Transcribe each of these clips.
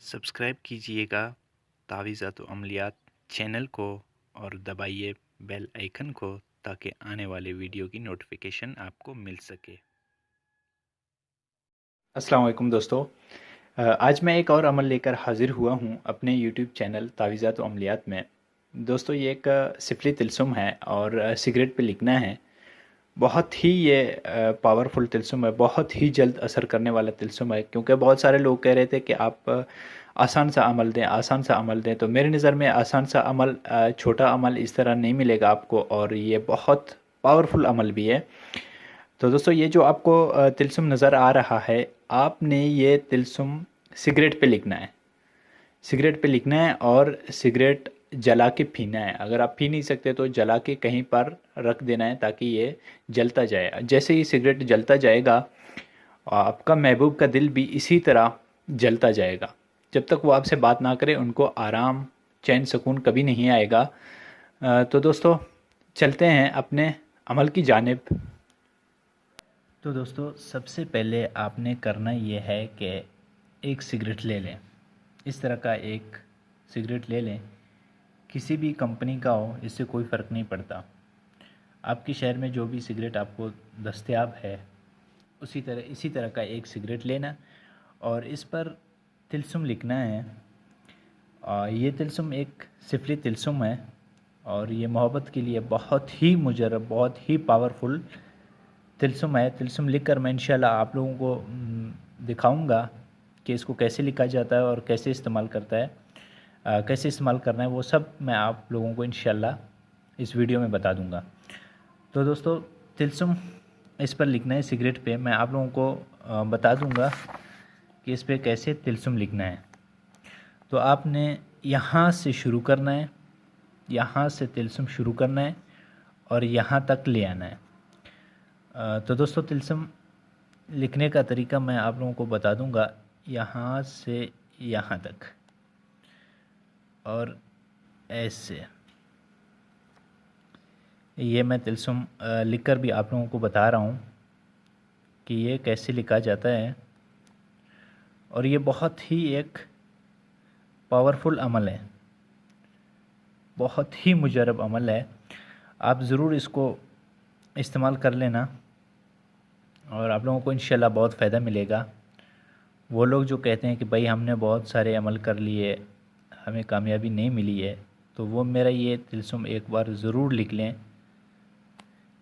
Subscribe कीजिएगा तावीज़ात व अमलियात channel को और दबाइए बेल आइकन को ताकि आने वाले वीडियो की नोटिफिकेशन आपको मिल सके। अस्सलाम वालेकुम दोस्तों। आज मैं एक और अमल लेकर हाज़िर हुआ हूँ अपने यूट्यूब चैनल तावीज़ात व अमलियात में। दोस्तों ये एक सिफली तिल्सुम है और सिगरेट पे लिखना है। बहुत ही ये पावरफुल तिल्सुम है, बहुत ही जल्द असर करने वाला तिल्सुम है, क्योंकि बहुत सारे लोग कह रहे थे कि आप आसान सा अमल दें, आसान सा अमल दें। तो मेरी नज़र में आसान सा अमल, छोटा अमल इस तरह नहीं मिलेगा आपको, और ये बहुत पावरफुल अमल भी है। तो दोस्तों ये जो आपको तिल्सुम नज़र आ रहा है, आपने ये तिल्सुम सिगरेट पे लिखना है। सिगरेट पे लिखना है और सिगरेट जला के पीना है। अगर आप पी नहीं सकते तो जला के कहीं पर रख देना है ताकि ये जलता जाए। जैसे ही सिगरेट जलता जाएगा, आपका महबूब का दिल भी इसी तरह जलता जाएगा। जब तक वो आपसे बात ना करे उनको आराम, चैन, सुकून कभी नहीं आएगा। तो दोस्तों चलते हैं अपने अमल की जानिब। तो दोस्तों सबसे पहले आपने करना ये है कि एक सिगरेट ले लें। इस तरह का एक सिगरेट ले लें, किसी भी कंपनी का हो, इससे कोई फ़र्क नहीं पड़ता। आपके शहर में जो भी सिगरेट आपको दस्तयाब है इसी तरह का एक सिगरेट लेना और इस पर तिल्सुम लिखना है। ये तिल्सुम एक सिफली तिल्सुम है और ये मोहब्बत के लिए बहुत ही मुजरब, बहुत ही पावरफुल तिल्सुम है। तिल्सुम लिखकर मैं इंशाल्लाह आप लोगों को दिखाऊंगा कि इसको कैसे लिखा जाता है और कैसे इस्तेमाल करता है, कैसे इस्तेमाल करना है, वो सब मैं आप लोगों को इंशाल्लाह इस वीडियो में बता दूंगा। तो दोस्तों तिल्सुम इस पर लिखना है सिगरेट पे। मैं आप लोगों को बता दूंगा कि इस पे कैसे तिल्सुम लिखना है। तो आपने यहाँ से शुरू करना है, यहाँ से तिल्सुम शुरू करना है और यहाँ तक ले आना है। तो दोस्तों तिल्सुम लिखने का तरीका मैं आप लोगों को बता दूंगा, यहाँ से यहाँ तक और ऐसे। ये मैं तिल्सुम लिखकर भी आप लोगों को बता रहा हूँ कि ये कैसे लिखा जाता है और ये बहुत ही एक पावरफुल अमल है, बहुत ही मुजरब अमल है। आप ज़रूर इसको इस्तेमाल कर लेना और आप लोगों को इंशाल्लाह बहुत फ़ायदा मिलेगा। वो लोग जो कहते हैं कि भाई हमने बहुत सारे अमल कर लिए, हमें कामयाबी नहीं मिली है, तो वो मेरा ये तिल्सुम एक बार ज़रूर लिख लें,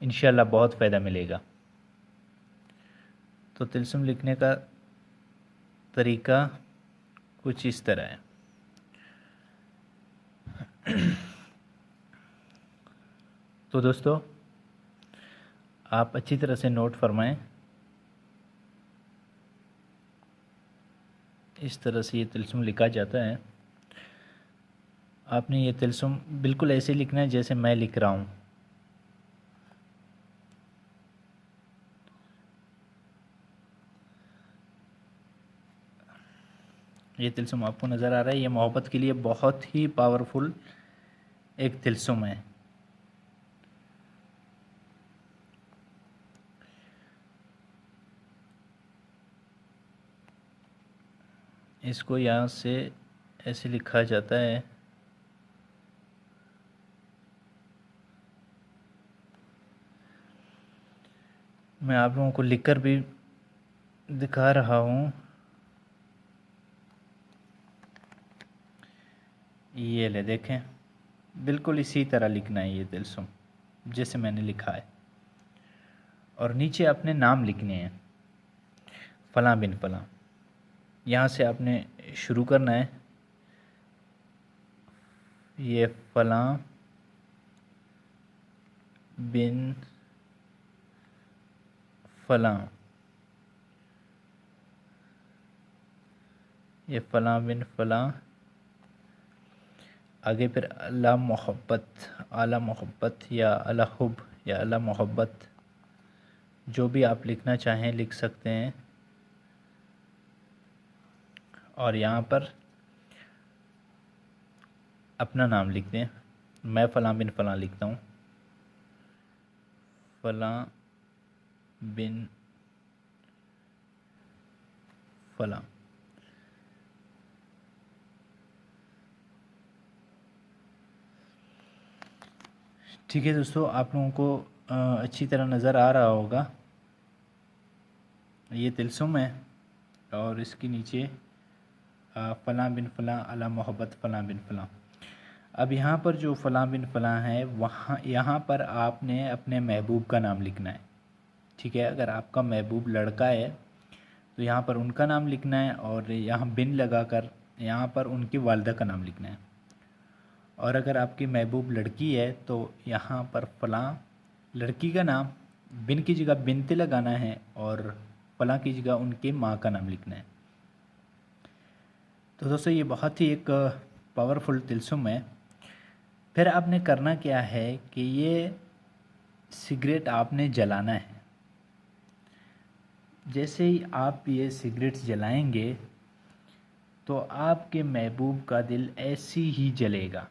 इंशाल्लाह बहुत फ़ायदा मिलेगा। तो तिल्सुम लिखने का तरीका कुछ इस तरह है। तो दोस्तों आप अच्छी तरह से नोट फरमाएं। इस तरह से ये तिल्सुम लिखा जाता है। आपने ये तिल्सुम बिल्कुल ऐसे लिखना है जैसे मैं लिख रहा हूँ। ये तिल्सुम आपको नज़र आ रहा है, ये मोहब्बत के लिए बहुत ही पावरफुल एक तिल्सुम है। इसको यहाँ से ऐसे लिखा जाता है। मैं आप लोगों को लिखकर भी दिखा रहा हूँ। ये ले देखें, बिल्कुल इसी तरह लिखना है ये तिल्सुम जैसे मैंने लिखा है। और नीचे अपने नाम लिखने हैं, फ़लाँ बिन फ़लाँ। यहाँ से आपने शुरू करना है, ये फ़लाँ बिन फ़लाँ, ये फ़लाँ बिन फ़लाँ। आगे फिर अला मोहब्बत, आला मोहब्बत या अला हुब या अला मोहब्बत, जो भी आप लिखना चाहें लिख सकते हैं। और यहाँ पर अपना नाम लिख दें। मैं फ़लाँ बिन फ़लाँ लिखता हूँ, फ़लाँ बिन फ़लाँ। ठीक है दोस्तों, आप लोगों को अच्छी तरह नज़र आ रहा होगा, ये तिलस्म है और इसके नीचे फ़लाँ बिन फ़लाँ अला मोहब्बत फ़लाँ बिन फ़लाँ। अब यहाँ पर जो फ़लाँ बिन फ़लाँ है, वहाँ यहाँ पर आपने अपने महबूब का नाम लिखना है। ठीक है, अगर आपका महबूब लड़का है तो यहाँ पर उनका नाम लिखना है, और यहाँ बिन लगाकर यहाँ पर उनकी वालदा का नाम लिखना है। और अगर आपकी महबूब लड़की है तो यहाँ पर फ़लाँ लड़की का नाम, बिन की जगह बिनते लगाना है और फ़लाँ की जगह उनके माँ का नाम लिखना है। तो दोस्तों ये बहुत ही एक पावरफुल तिलस्म है। फिर आपने करना क्या है कि ये सिगरेट आपने जलाना है। जैसे ही आप ये सिगरेट जलाएंगे तो आपके महबूब का दिल ऐसी ही जलेगा।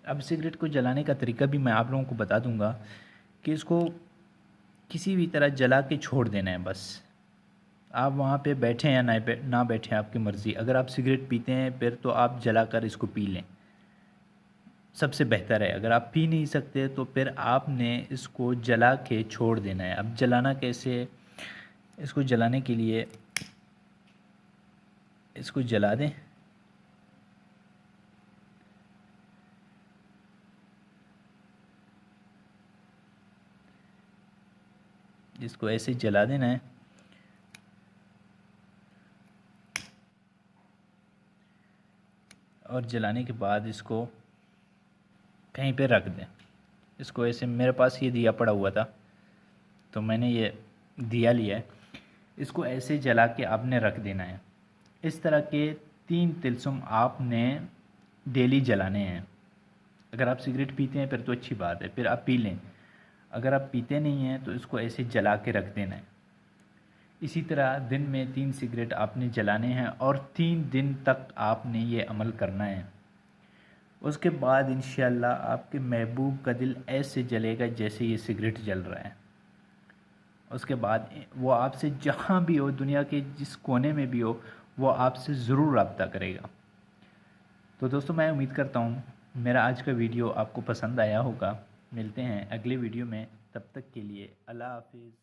अब सिगरेट को जलाने का तरीका भी मैं आप लोगों को बता दूंगा कि इसको किसी भी तरह जला के छोड़ देना है बस। आप वहाँ पे बैठें या ना बैठें, आपकी मर्ज़ी। अगर आप सिगरेट पीते हैं फिर तो आप जला कर इसको पी लें, सबसे बेहतर है। अगर आप पी नहीं सकते तो फिर आपने इसको जला के छोड़ देना है। अब जलाना कैसे? इसको जलाने के लिए इसको जला दें। इसको ऐसे जला देना है और जलाने के बाद इसको कहीं पे रख दें। इसको ऐसे, मेरे पास ये दिया पड़ा हुआ था तो मैंने ये दिया लिया है, इसको ऐसे जला के आपने रख देना है। इस तरह के 3 तिलस्म आपने डेली जलाने हैं। अगर आप सिगरेट पीते हैं फिर तो अच्छी बात है, फिर आप पी लें। अगर आप पीते नहीं हैं तो इसको ऐसे जला के रख देना है। इसी तरह दिन में 3 सिगरेट आपने जलाने हैं और 3 दिन तक आपने ये अमल करना है। उसके बाद इंशाअल्लाह आपके महबूब का दिल ऐसे जलेगा जैसे ये सिगरेट जल रहा है। उसके बाद वो आपसे जहाँ भी हो, दुनिया के जिस कोने में भी हो, वो आपसे ज़रूर रब्ता करेगा। तो दोस्तों मैं उम्मीद करता हूँ मेरा आज का वीडियो आपको पसंद आया होगा। मिलते हैं अगले वीडियो में, तब तक के लिए अल्लाह हाफिज़।